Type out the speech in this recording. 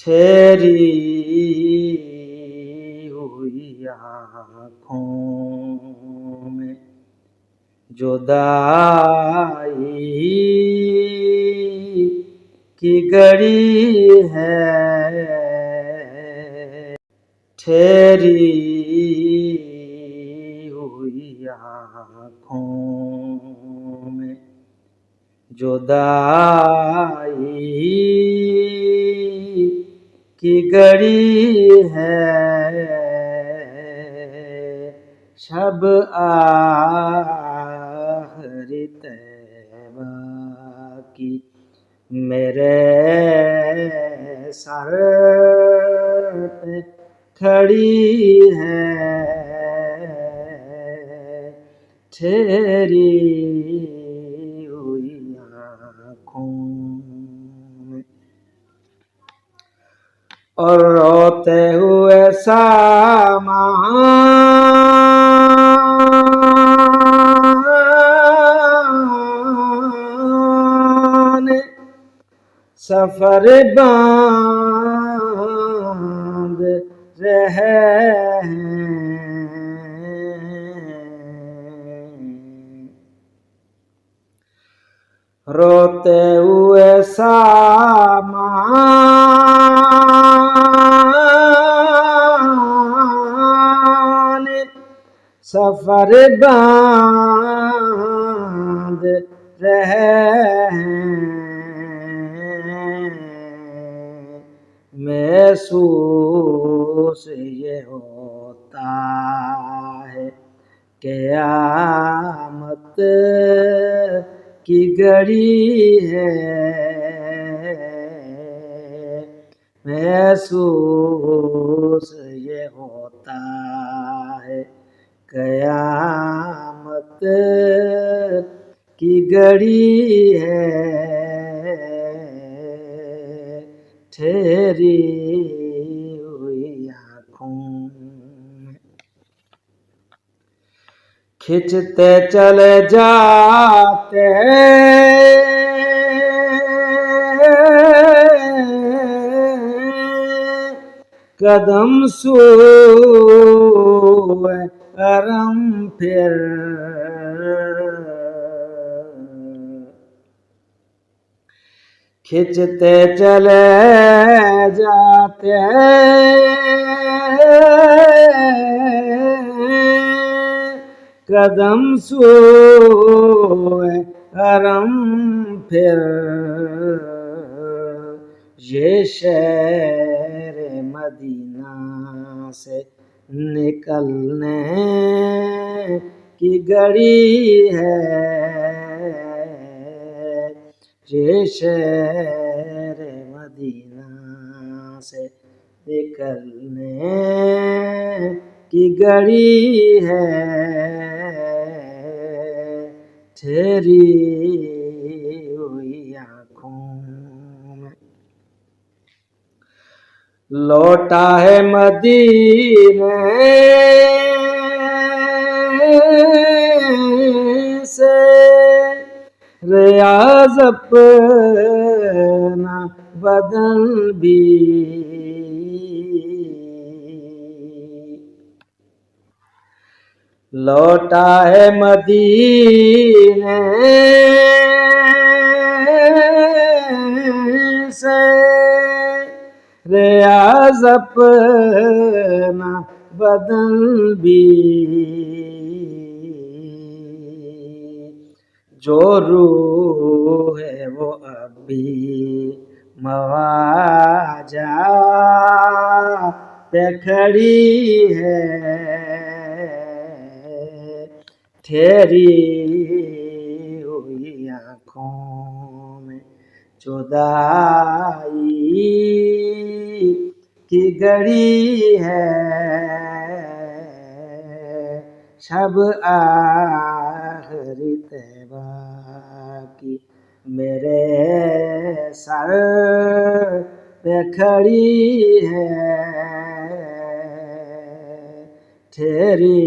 ٹھہری ہوئی آنکھوں میں جدائی کی گھڑی ہے، ٹھہری ہوئی آنکھوں میں جدائی کی گھڑی ہے، شب آخری طیبہ کی میرے سر پہ کھڑی ہے، ٹھہری ہوئی آنکھوں میں اور روتے ہوئے سامان سفر باندھ رہے ہیں، روتے ہوئے سامان سفر باندھ رہے ہیں، محسوس یہ ہوتا ہے قیامت کی گھڑی ہے، محسوس یہ ہوتا ہے قیامت کی گھڑی ہے، ٹھہری ہوئی آنکھوں میں کھنچتے چلے جاتے قدم سوئے حرم پھر کھنچتے چلے جاتے قدم سوئے حرم پھر یہ شہر مدینہ سے نکلنے کی گھڑی ہے، یہ شہر مدینہ سے نکلنے کی گھڑی ہے، ٹھہری ہوئی آنکھوں میں لوٹا ہے مدینے سے ریاض اپنا بدن بھی، لوٹا ہے مدینے سے ریاض اپنا بدن بھی، جو روح ہے وہ اب بھی مواجہ پہ کھڑی ہے، ٹھہری ہوئی آنکھوں میں جدائی کی گھڑی ہے، شب آخری طیبہ کی میرے سر پہ کھڑی ہے، ٹھہری